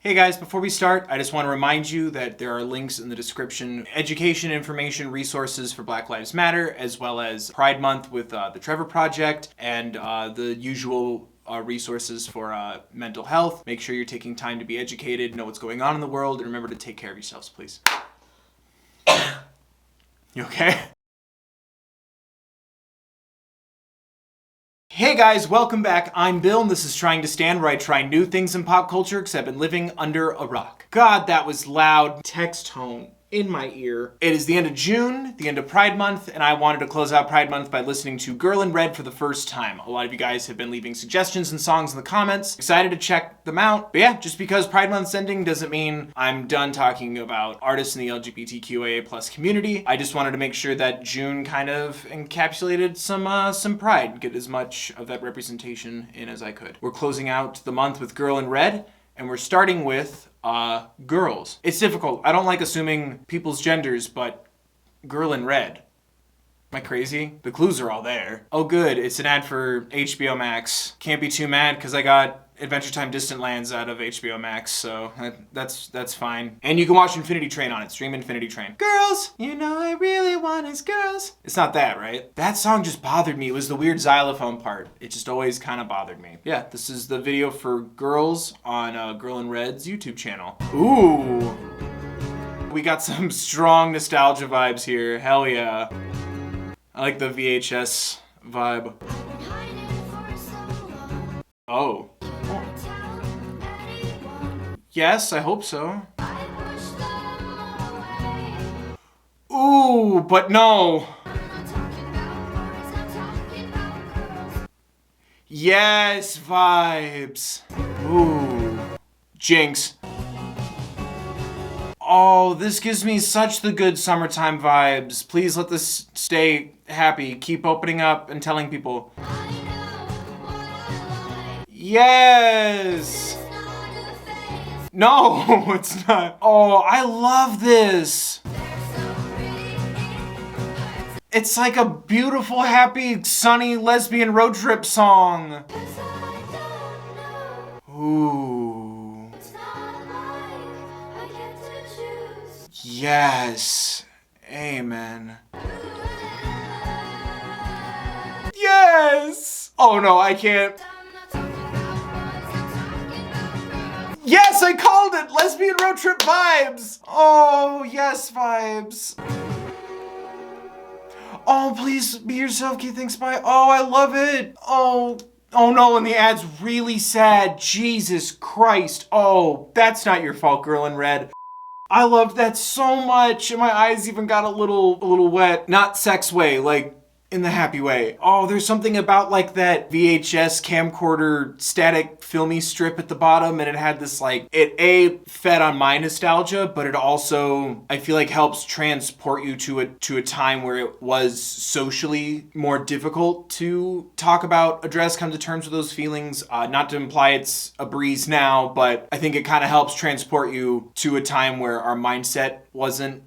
Hey guys, before we start, I just want to remind you that there are links in the description, education, information, resources for Black Lives Matter, as well as Pride Month with the Trevor Project, and the usual resources for mental health. Make sure you're taking time to be educated, know what's going on in the world, and remember to take care of yourselves, please. You okay? Hey guys, welcome back. I'm Bill, and this is Trying to Stand, where I try new things in pop culture because I've been living under a rock. God, that was loud text tone in my ear. It is the end of June, the end of Pride Month, and I wanted to close out Pride Month by listening to Girl in Red for the first time. A lot of you guys have been leaving suggestions and songs in the comments. Excited to check them out. But yeah, just because Pride Month's ending doesn't mean I'm done talking about artists in the LGBTQIA+ community. I just wanted to make sure that June kind of encapsulated some pride, get as much of that representation in as I could. We're closing out the month with Girl in Red, and we're starting with girls. It's difficult. I don't like assuming people's genders, but Girl in Red. Am I crazy? The clues are all there. Oh good, it's an ad for HBO Max. Can't be too mad because I got Adventure Time Distant Lands out of HBO Max, so that's fine. And you can watch Infinity Train on it. Stream Infinity Train. Girls, you know I really want is girls. It's not that, right? That song just bothered me. It was the weird xylophone part. It just always kind of bothered me. Yeah, this is the video for Girls on Girl in Red's YouTube channel. Ooh. We got some strong nostalgia vibes here. Hell yeah. I like the VHS vibe. Oh. Yes, I hope so. Ooh, but no. Yes, vibes. Ooh. Jinx. Oh, this gives me such the good summertime vibes. Please let this stay happy. Keep opening up and telling people. Yes! No, it's not. Oh, I love this. It's like a beautiful, happy, sunny lesbian road trip song. Ooh. Yes. Amen. Yes! Oh no, I can't. Yes, I called it! Lesbian road trip vibes! Oh, yes, vibes. Oh, please be yourself, Keith thinks bye. Oh, I love it. Oh no, and the ad's really sad. Jesus Christ. Oh, that's not your fault, Girl in Red. I loved that so much, and my eyes even got a little wet. Not sex way, like in the happy way. Oh, there's something about like that VHS camcorder static filmy strip at the bottom, and it had this like, it fed on my nostalgia, but it also, I feel like, helps transport you to a time where it was socially more difficult to talk about, address, come to terms with those feelings. Not to imply it's a breeze now, but I think it kind of helps transport you to a time where our mindset wasn't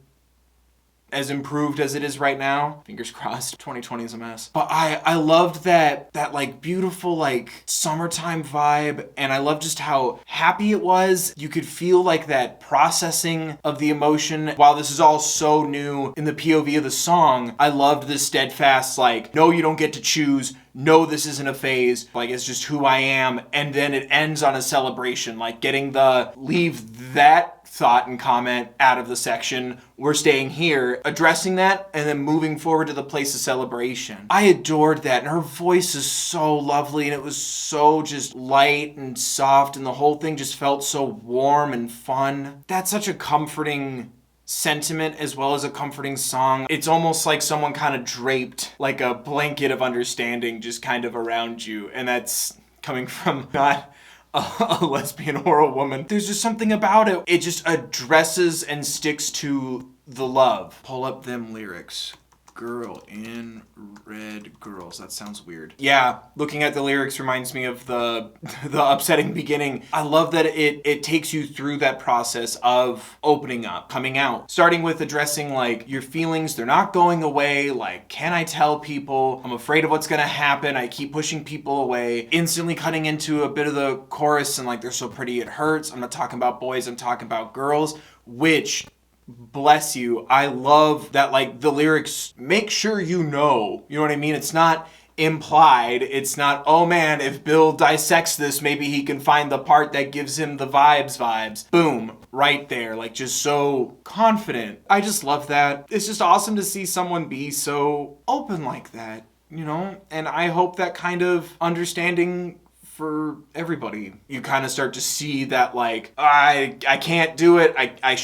as improved as it is right now. Fingers crossed, 2020 is a mess. But I loved that like beautiful like summertime vibe, and I loved just how happy it was. You could feel like that processing of the emotion. While this is all so new in the POV of the song, I loved the steadfast like, no, you don't get to choose. No, this isn't a phase. Like, it's just who I am. And then it ends on a celebration, like getting the leave that thought and comment out of the section. We're staying here, addressing that, and then moving forward to the place of celebration. I adored that, and her voice is so lovely, and it was so just light and soft, and the whole thing just felt so warm and fun. That's such a comforting sentiment as well as a comforting song. It's almost like someone kind of draped like a blanket of understanding just kind of around you, and that's coming from not a lesbian or a woman. There's just something about it. It just addresses and sticks to the love. Pull up them lyrics. Girl in red girls. That sounds weird. Yeah, looking at the lyrics reminds me of the upsetting beginning. I love that it takes you through that process of opening up, coming out, starting with addressing like your feelings. They're not going away. Like, can I tell people? I'm afraid of what's gonna happen. I keep pushing people away. Instantly cutting into a bit of the chorus and like, they're so pretty it hurts. I'm not talking about boys. I'm talking about girls, which, bless you, I love that like the lyrics make sure you know what I mean? It's not implied. It's not, oh man, if Bill dissects this, maybe he can find the part that gives him the vibes. Boom, right there. Like, just so confident. I just love that. It's just awesome to see someone be so open like that, you know? And I hope that kind of understanding for everybody. You kind of start to see that like, I can't do it. I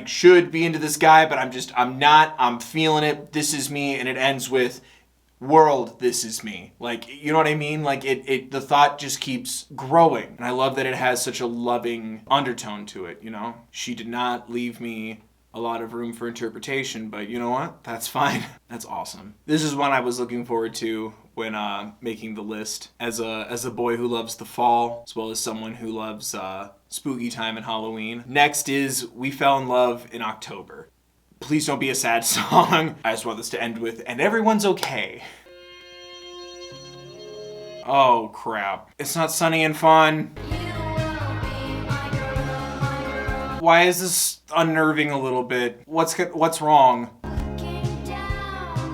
should be into this guy, but I'm not. I'm feeling it. This is me. And it ends with, world, this is me. Like, you know what I mean? Like the thought just keeps growing. And I love that it has such a loving undertone to it, you know? She did not leave me a lot of room for interpretation, but you know what? That's fine. That's awesome. This is one I was looking forward to when making the list as a boy who loves the fall, as well as someone who loves spooky time and Halloween. Next is We Fell in Love in October. Please don't be a sad song. I just want this to end with, and everyone's okay. Oh crap. It's not sunny and fun. Why is this unnerving a little bit? What's wrong?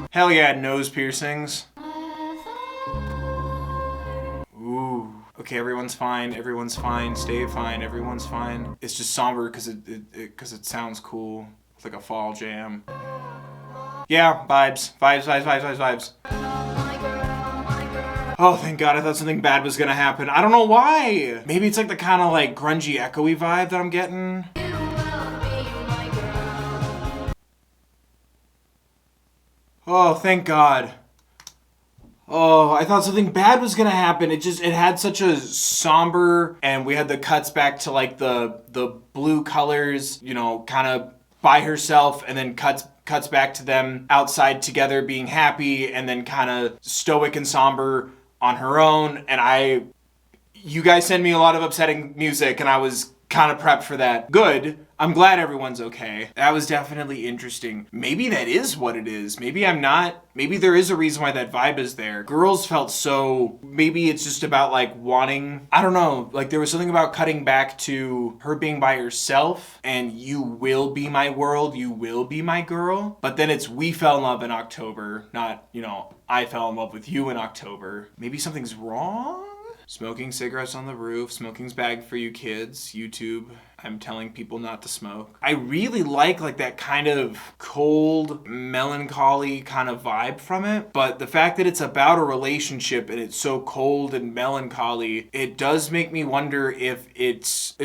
Hell yeah, nose piercings. Ooh. Okay, everyone's fine. Everyone's fine. Stay fine. Everyone's fine. It's just somber because it sounds cool. It's like a fall jam. Yeah, vibes. Oh, thank God, I thought something bad was gonna happen. I don't know why. Maybe it's like the kind of like grungy, echoey vibe that I'm getting. Oh, thank God. Oh, I thought something bad was gonna happen. It had such a somber, and we had the cuts back to like the blue colors, you know, kind of by herself, and then cuts back to them outside together being happy, and then kind of stoic and somber on her own. And you guys send me a lot of upsetting music, and I was kind of prepped for that. Good. I'm glad everyone's okay. That was definitely interesting. Maybe that is what it is. Maybe I'm not. Maybe there is a reason why that vibe is there. Girls felt so, maybe it's just about like wanting, I don't know, like there was something about cutting back to her being by herself and you will be my world, you will be my girl. But then it's we fell in love in October, not, you know, I fell in love with you in October. Maybe something's wrong? Smoking cigarettes on the roof, smoking's bad for you kids, YouTube. I'm telling people not to smoke. I really like that kind of cold, melancholy kind of vibe from it. But the fact that it's about a relationship and it's so cold and melancholy, it does make me wonder if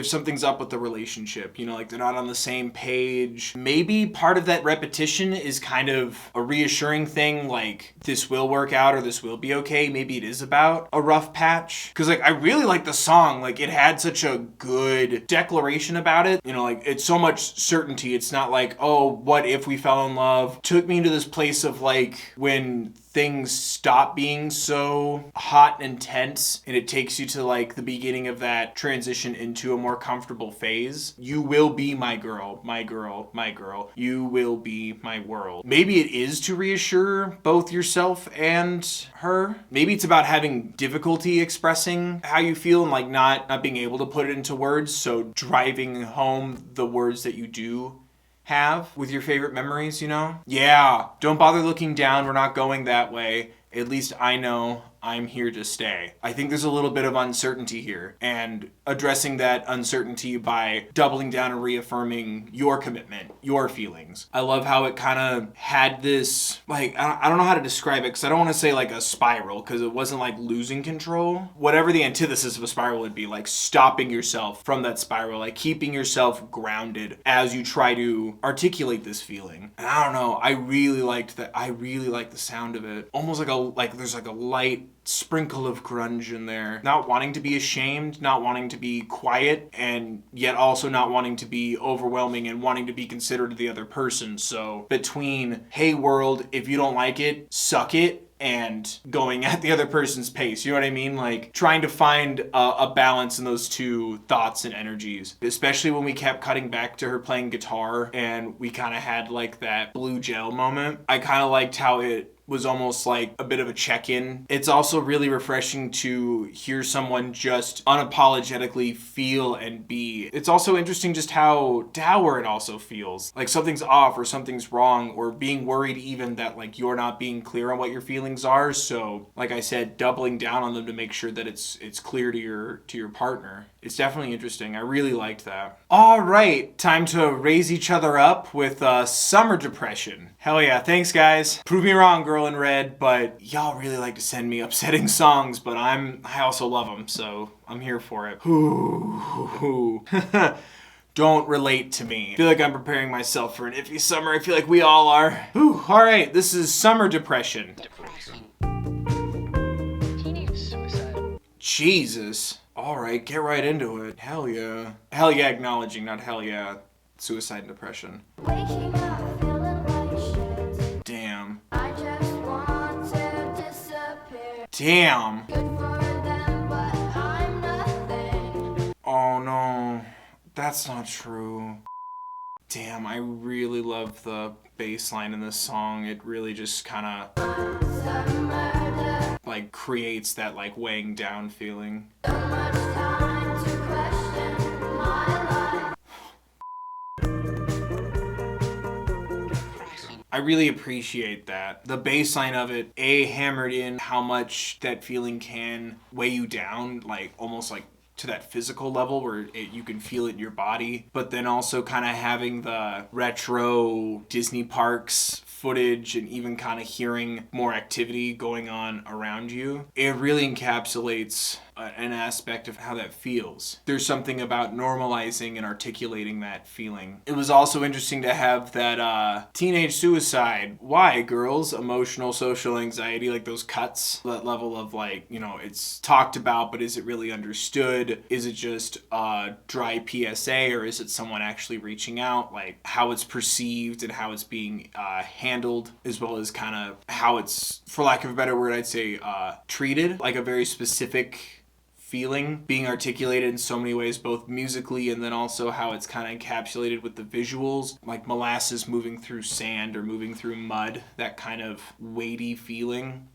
something's up with the relationship. You know, like they're not on the same page. Maybe part of that repetition is kind of a reassuring thing, like this will work out or this will be okay. Maybe it is about a rough patch. Because like I really like the song. Like it had such a good declaration about it, you know, like it's so much certainty. It's not like, oh, what if we fell in love? Took me to this place of like when things stop being so hot and intense and it takes you to like the beginning of that transition into a more comfortable phase. You will be my girl, my girl, my girl. You will be my world. Maybe it is to reassure both yourself and her. Maybe it's about having difficulty expressing how you feel and like not being able to put it into words. So driving home the words that you do have with your favorite memories, you know? Yeah, don't bother looking down. We're not going that way. At least I know I'm here to stay. I think there's a little bit of uncertainty here, and addressing that uncertainty by doubling down and reaffirming your commitment, your feelings. I love how it kind of had this, like, I don't know how to describe it because I don't want to say like a spiral because it wasn't like losing control. Whatever the antithesis of a spiral would be, like stopping yourself from that spiral, like keeping yourself grounded as you try to articulate this feeling. And I don't know, I really liked that. I really liked the sound of it. Almost like there's like a light sprinkle of grunge in there. Not wanting to be ashamed, not wanting to be quiet, and yet also not wanting to be overwhelming and wanting to be considerate of the other person. So between, hey world, if you don't like it, suck it, and going at the other person's pace. You know what I mean? Like trying to find a balance in those two thoughts and energies, especially when we kept cutting back to her playing guitar and we kind of had like that blue gel moment. I kind of liked how it was almost like a bit of a check-in. It's also really refreshing to hear someone just unapologetically feel and be. It's also interesting just how dour it also feels. Like something's off or something's wrong, or being worried even that like you're not being clear on what your feelings are. So like I said, doubling down on them to make sure that it's clear to your partner. It's definitely interesting. I really liked that. All right, time to raise each other up with Summer Depression. Hell yeah, thanks guys. Prove me wrong, Girl in Red, but y'all really like to send me upsetting songs, but I also love them, so I'm here for it. Ooh. Don't relate to me. I feel like I'm preparing myself for an iffy summer. I feel like we all are. Ooh, all right, this is Summer Depression. Teenage suicide. Jesus. All right, get right into it. Hell yeah. Hell yeah acknowledging, not hell yeah suicide and depression. Waking up feeling like shit. Damn. I just want to disappear. Damn. Good for them, but I'm nothing. Oh no, that's not true. Damn, I really love the bass line in this song. It really just kind of like creates that like weighing down feeling. So much time to question my life. I really appreciate that. The bass line of it, hammered in how much that feeling can weigh you down, like almost like to that physical level where you can feel it in your body, but then also kind of having the retro Disney parks footage and even kind of hearing more activity going on around you. It really encapsulates an aspect of how that feels. There's something about normalizing and articulating that feeling. It was also interesting to have that teenage suicide. Why, girls? Emotional, social anxiety, like those cuts, that level of like, you know, it's talked about, but is it really understood? Is it just a dry PSA, or is it someone actually reaching out? Like how it's perceived and how it's being handled, as well as kind of how it's, for lack of a better word, I'd say treated, like a very specific feeling being articulated in so many ways, both musically and then also how it's kind of encapsulated with the visuals, like molasses moving through sand or moving through mud, that kind of weighty feeling.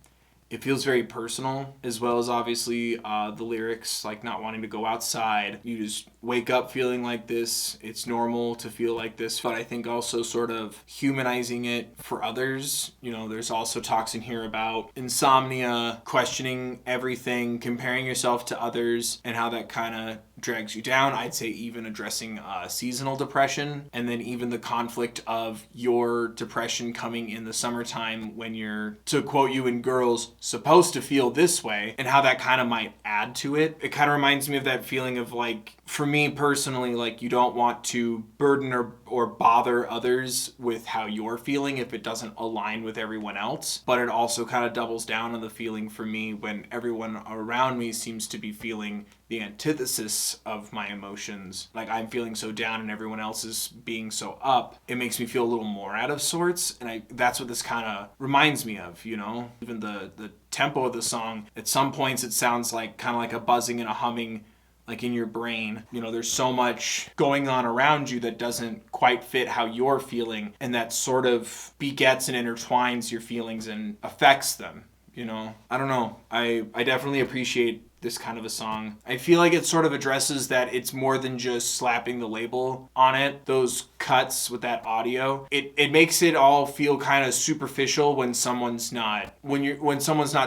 It feels very personal, as well as obviously the lyrics, like not wanting to go outside. You just wake up feeling like this. It's normal to feel like this, but I think also sort of humanizing it for others. You know, there's also talks in here about insomnia, questioning everything, comparing yourself to others, and how that kind of drags you down. I'd say even addressing seasonal depression, and then even the conflict of your depression coming in the summertime when you're, to quote you in Girls, supposed to feel this way, and how that kind of might add to it. It kind of reminds me of that feeling of like, for me personally, like you don't want to burden or bother others with how you're feeling if it doesn't align with everyone else. But it also kind of doubles down on the feeling for me when everyone around me seems to be feeling the antithesis of my emotions. Like I'm feeling so down and everyone else is being so up. It makes me feel a little more out of sorts. And that's what this kind of reminds me of, you know? Even the tempo of the song, at some points it sounds like kind of like a buzzing and a humming, like in your brain. You know, there's so much going on around you that doesn't quite fit how you're feeling, and that sort of begets and intertwines your feelings and affects them, you know? I don't know. I definitely appreciate this kind of a song. I feel like it sort of addresses that it's more than just slapping the label on it. Those cuts with that audio, it makes it all feel kind of superficial when someone's not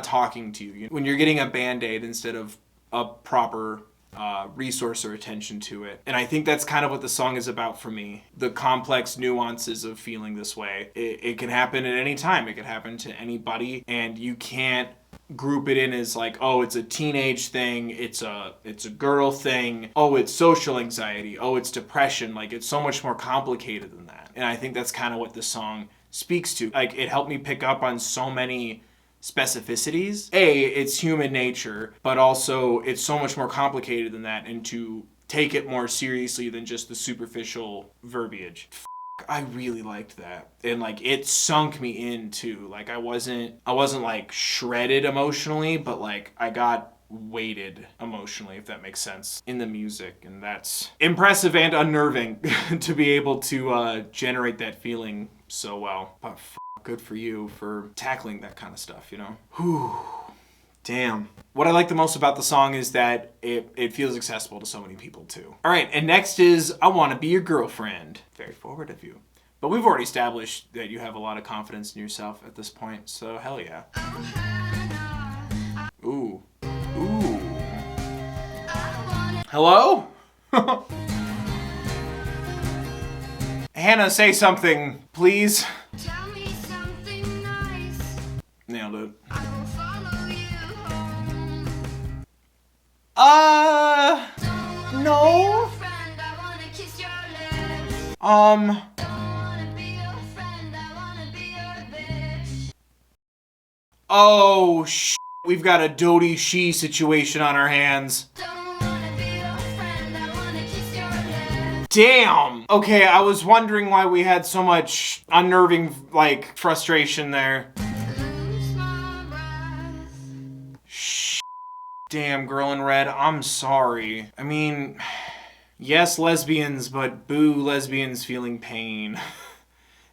talking to you. When you're getting a Band-Aid instead of a proper resource or attention to it. And I think that's kind of what the song is about for me. The complex nuances of feeling this way. It can happen at any time. It can happen to anybody, and you can't group it in as like, oh, it's a teenage thing, it's a girl thing, oh, it's social anxiety, oh, it's depression. Like, it's so much more complicated than that. And I think that's kind of what this song speaks to. Like, it helped me pick up on so many specificities. It's human nature, but also it's so much more complicated than that, and to take it more seriously than just the superficial verbiage. I really liked that. And like it sunk me in too. Like I wasn't like shredded emotionally, but like I got weighted emotionally, if that makes sense, in the music. And that's impressive and unnerving to be able to generate that feeling so well. But good for you for tackling that kind of stuff, you know? Whew. Damn. What I like the most about the song is that it feels accessible to so many people too. All right, and next is I Want to Be Your Girlfriend. Very forward of you. But we've already established that you have a lot of confidence in yourself at this point, so hell yeah. Ooh. Ooh. Hello? Hannah, say something, please. Tell me something nice. Nailed it. I will follow you home. No. Friend, I wanna kiss your lips. Um. Don't wanna be your friend, I wanna be your bitch. Oh, we've got a Dodie She situation on our hands. Don't wanna be your friend, I wanna kiss your lips. Damn. Okay, I was wondering why we had so much unnerving, like, frustration there. Lose my breath. Damn, Girl in Red, I'm sorry. I mean, yes, lesbians, but boo, lesbians feeling pain.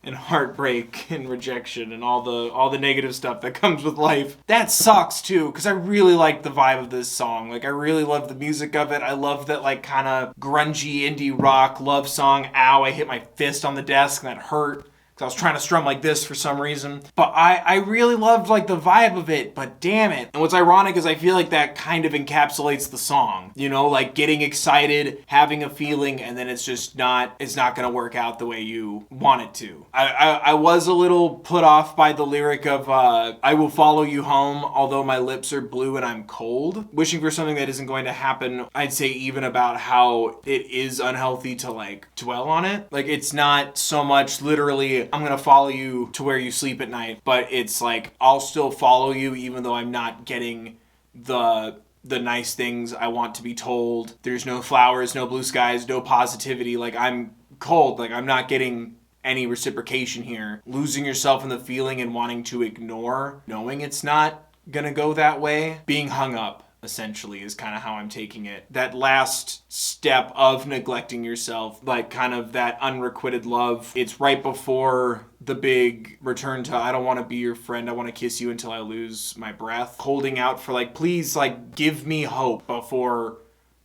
And heartbreak and rejection and all the negative stuff that comes with life. That sucks too, because I really like the vibe of this song. Like I really love the music of it. I love that like kind of grungy indie rock love song. Ow, I hit my fist on the desk and that hurt. Because I was trying to strum like this for some reason. But I really loved like the vibe of it, but damn it. And what's ironic is I feel like that kind of encapsulates the song. You know, like getting excited, having a feeling, and then it's not gonna work out the way you want it to. I was a little put off by the lyric of I will follow you home, although my lips are blue and I'm cold. Wishing for something that isn't going to happen. I'd say even about how it is unhealthy to like dwell on it. Like it's not so much literally I'm gonna follow you to where you sleep at night, but it's like I'll still follow you even though I'm not getting the nice things I want to be told. There's no flowers, no blue skies, no positivity. Like I'm cold, like I'm not getting any reciprocation here. Losing yourself in the feeling and wanting to ignore, knowing it's not gonna go that way. Being hung up, essentially, is kind of how I'm taking it. That last step of neglecting yourself, like kind of that unrequited love, it's right before the big return to I don't want to be your friend, I want to kiss you until I lose my breath. Holding out for like, please, like, give me hope before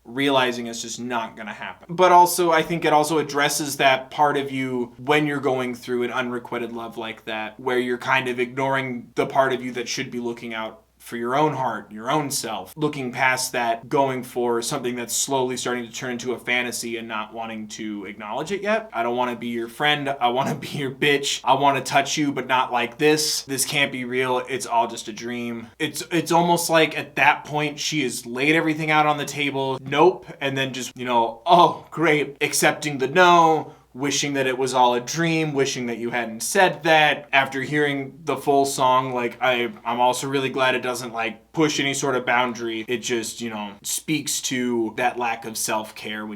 realizing it's just not gonna happen. But also, I think it also addresses that part of you when you're going through an unrequited love like that, where you're kind of ignoring the part of you that should be looking out for your own heart, your own self, looking past that, going for something that's slowly starting to turn into a fantasy and not wanting to acknowledge it yet. I don't want to be your friend. I want to be your bitch. I want to touch you, but not like this. This can't be real. It's all just a dream. It's almost like at that point she has laid everything out on the table. Nope. And then just, oh, great. Accepting the no. Wishing that it was all a dream, wishing that you hadn't said that. After hearing the full song, like I'm also really glad it doesn't like push any sort of boundary. It just, speaks to that lack of self-care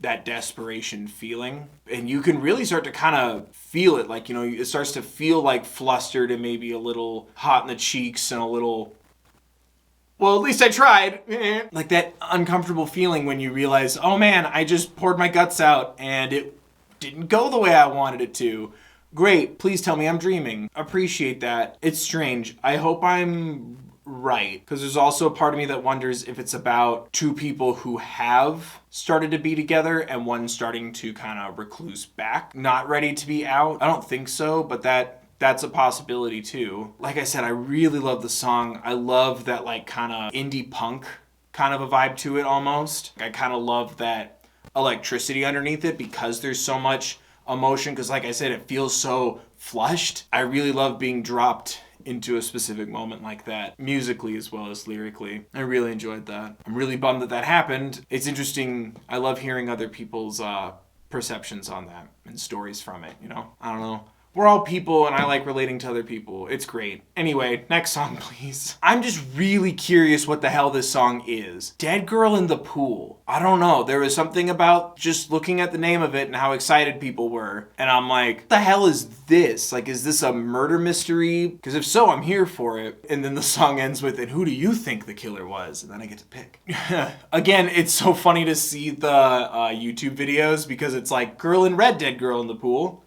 that desperation feeling. And you can really start to kind of feel it, like, it starts to feel like flustered and maybe a little hot in the cheeks and a little, well, at least I tried. Like that uncomfortable feeling when you realize, oh man, I just poured my guts out and it didn't go the way I wanted it to. Great, please tell me I'm dreaming. Appreciate that. It's strange. I hope I'm right. Because there's also a part of me that wonders if it's about two people who have started to be together and one starting to kind of recluse back, not ready to be out. I don't think so, but that's a possibility too. Like I said, I really love the song. I love that like kind of indie punk kind of a vibe to it almost. I kind of love that electricity underneath it because there's so much emotion, because like I said, it feels so flushed. I really love being dropped into a specific moment like that, musically as well as lyrically. I really enjoyed that. I'm really bummed that happened. It's interesting. I love hearing other people's perceptions on that and stories from it, I don't know We're all people and I like relating to other people. It's great. Anyway, next song, please. I'm just really curious what the hell this song is. Dead Girl in the Pool. I don't know. There was something about just looking at the name of it and how excited people were. And I'm like, what the hell is this? Like, is this a murder mystery? Because if so, I'm here for it. And then the song ends with, and who do you think the killer was? And then I get to pick. Again, it's so funny to see the YouTube videos because it's like Girl in Red, Dead Girl in the Pool.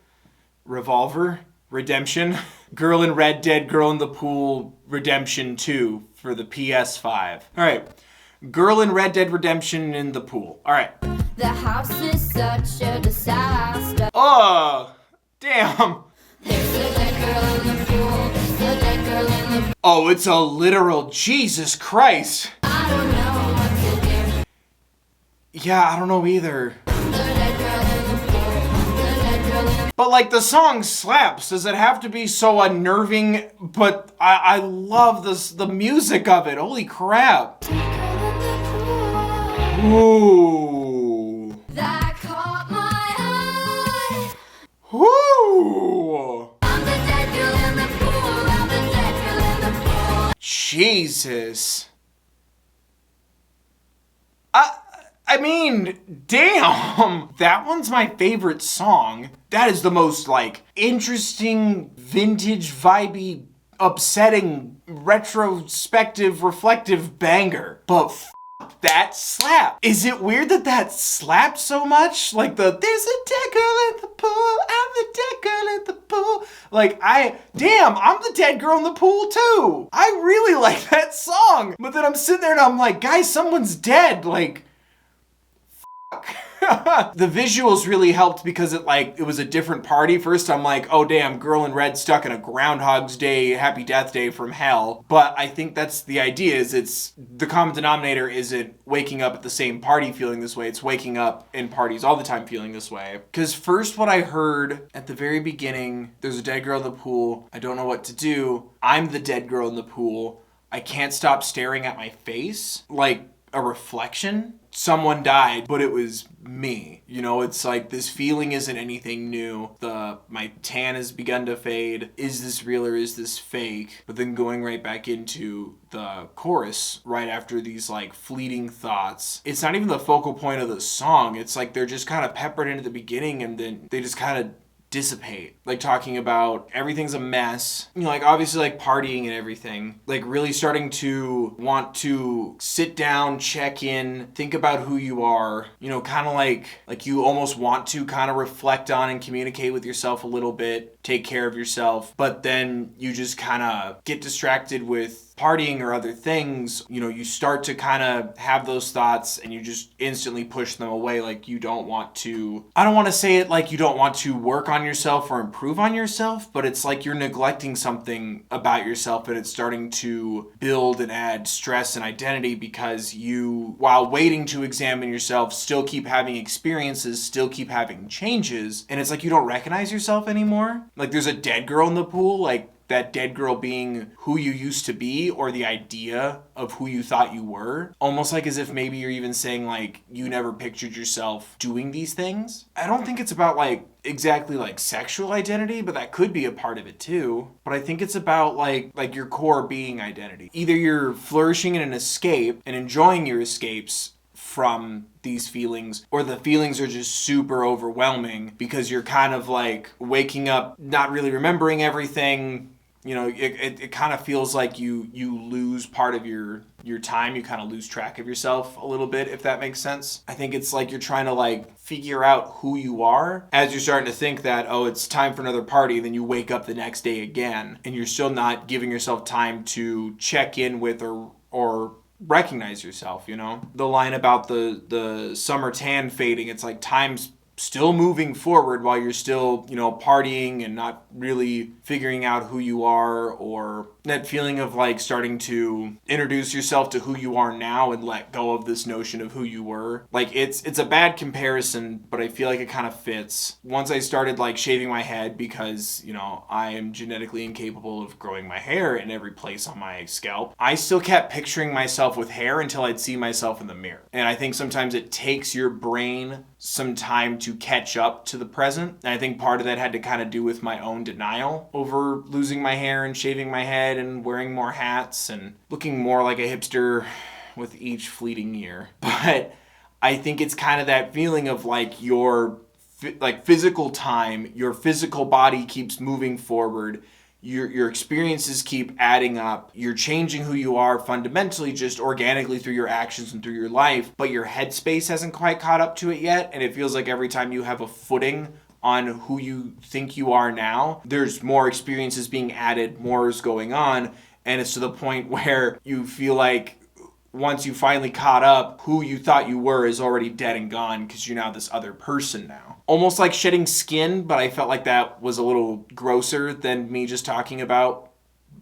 Revolver, Redemption, Girl in Red, Dead Girl in the Pool, Redemption 2 for the PS5. All right, Girl in Red Dead Redemption in the pool. All right. The house is such a disaster. Oh, damn. There's a dead girl in the pool. The dead girl in the Oh, it's a literal Jesus Christ. I don't know what to do. Yeah, I don't know either. The dead girl in the pool. The dead girl in the But like the song slaps. Does it have to be so unnerving? But I love the music of it. Holy crap. dead girl in the pool. Ooh. That caught my eye. Ooh. I'm the dead girl in the pool. I'm the dead girl in the pool. Jesus. I mean, damn. That one's my favorite song. That is the most, like, interesting, vintage, vibey, upsetting, retrospective, reflective banger. But that slap. Is it weird that that slapped so much? Like there's a dead girl in the pool, I'm the dead girl in the pool. Like damn, I'm the dead girl in the pool too. I really like that song. But then I'm sitting there and I'm like, guys, someone's dead. Like, the visuals really helped because it was a different party. First I'm like, oh damn, Girl in Red stuck in a Groundhog's Day, Happy Death Day from hell. But I think that's the idea, is it's the common denominator isn't waking up at the same party feeling this way. It's waking up in parties all the time feeling this way. Because first what I heard at the very beginning, there's a dead girl in the pool. I don't know what to do. I'm the dead girl in the pool. I can't stop staring at my face like a reflection. Someone died, but it was me. You know, it's like this feeling isn't anything new. My tan has begun to fade. Is this real or is this fake? But then going right back into the chorus right after these like fleeting thoughts. It's not even the focal point of the song. It's like they're just kind of peppered into the beginning and then they just kind of dissipate. Like talking about everything's a mess, you know, like obviously like partying and everything, like really starting to want to sit down, check in, think about who you are, you know, kind of like you almost want to kind of reflect on and communicate with yourself a little bit, take care of yourself, but then you just kind of get distracted with partying or other things. You know, you start to kind of have those thoughts and you just instantly push them away. Like you don't want to, I don't want to say it like you don't want to work on yourself or improve on yourself, but it's like you're neglecting something about yourself and it's starting to build and add stress and identity because you, while waiting to examine yourself, still keep having experiences, still keep having changes. And it's like you don't recognize yourself anymore. Like there's a dead girl in the pool, like that dead girl being who you used to be or the idea of who you thought you were. Almost like as if maybe you're even saying like you never pictured yourself doing these things. I don't think it's about like exactly like sexual identity, but that could be a part of it too. But I think it's about like your core being identity. Either you're flourishing in an escape and enjoying your escapes from these feelings, or the feelings are just super overwhelming because you're kind of like waking up not really remembering everything. You know, it kind of feels like you lose part of your time. You kind of lose track of yourself a little bit, if that makes sense. I think it's like you're trying to like figure out who you are as you're starting to think that, oh, it's time for another party. Then you wake up the next day again and you're still not giving yourself time to check in with or recognize yourself, you know? The line about the summer tan fading, it's like time's still moving forward while you're still, you know, partying and not really figuring out who you are, or that feeling of like starting to introduce yourself to who you are now and let go of this notion of who you were. Like it's a bad comparison, but I feel like it kind of fits. Once I started like shaving my head because, you know, I am genetically incapable of growing my hair in every place on my scalp, I still kept picturing myself with hair until I'd see myself in the mirror. And I think sometimes it takes your brain some time to catch up to the present. And I think part of that had to kind of do with my own denial over losing my hair and shaving my head and wearing more hats and looking more like a hipster with each fleeting year. But I think it's kind of that feeling of like your physical time, your physical body keeps moving forward. Your experiences keep adding up. You're changing who you are fundamentally just organically through your actions and through your life, but your headspace hasn't quite caught up to it yet. And it feels like every time you have a footing on who you think you are now, there's more experiences being added, more is going on. And it's to the point where you feel like once you finally caught up, who you thought you were is already dead and gone because you're now this other person now. Almost like shedding skin, but I felt like that was a little grosser than me just talking about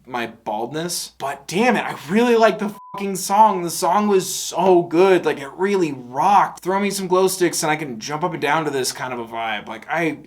my baldness. But damn it, I really like the fucking song. The song was so good. Like, it really rocked. Throw me some glow sticks and I can jump up and down to this kind of a vibe. Like, I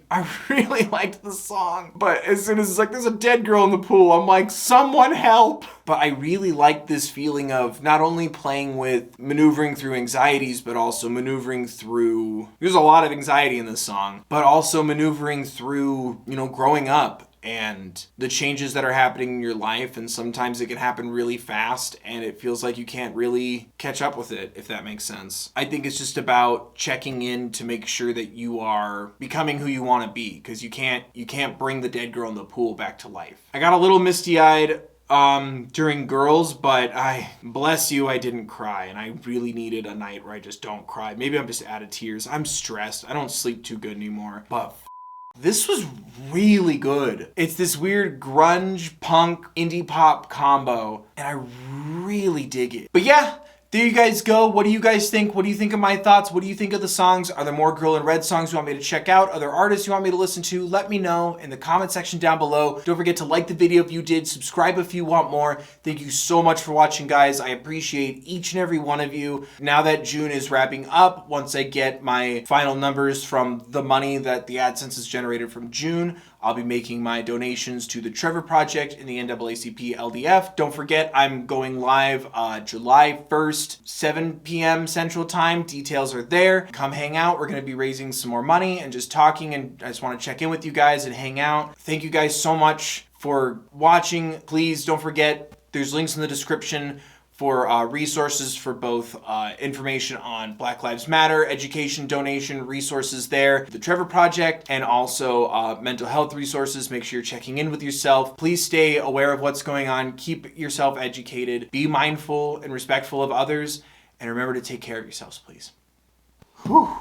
really liked the song. But as soon as it's like, there's a dead girl in the pool, I'm like, someone help. But I really liked this feeling of not only playing with maneuvering through anxieties, but also maneuvering through, there's a lot of anxiety in this song, but also maneuvering through, growing up and the changes that are happening in your life. And sometimes it can happen really fast and it feels like you can't really catch up with it, if that makes sense. I think it's just about checking in to make sure that you are becoming who you want to be, because you can't bring the dead girl in the pool back to life. I got a little misty-eyed during Girls, but I didn't cry, and I really needed a night where I just don't cry. Maybe I'm just out of tears. I'm stressed. I don't sleep too good anymore, but this was really good. It's this weird grunge, punk, indie pop combo, and I really dig it. But yeah, there you guys go. What do you guys think? What do you think of my thoughts? What do you think of the songs? Are there more Girl in Red songs you want me to check out? Are there artists you want me to listen to? Let me know in the comment section down below. Don't forget to like the video if you did. Subscribe if you want more. Thank you so much for watching, guys. I appreciate each and every one of you. Now that June is wrapping up, once I get my final numbers from the money that the AdSense has generated from June, I'll be making my donations to the Trevor Project in the NAACP LDF. Don't forget, I'm going live July 1st, 7 p.m. Central Time. Details are there. Come hang out. We're going to be raising some more money and just talking, and I just want to check in with you guys and hang out. Thank you guys so much for watching. Please don't forget, there's links in the description for resources for both information on Black Lives Matter, education, donation, resources there, the Trevor Project, and also mental health resources. Make sure you're checking in with yourself. Please stay aware of what's going on. Keep yourself educated. Be mindful and respectful of others. And remember to take care of yourselves, please. Whew.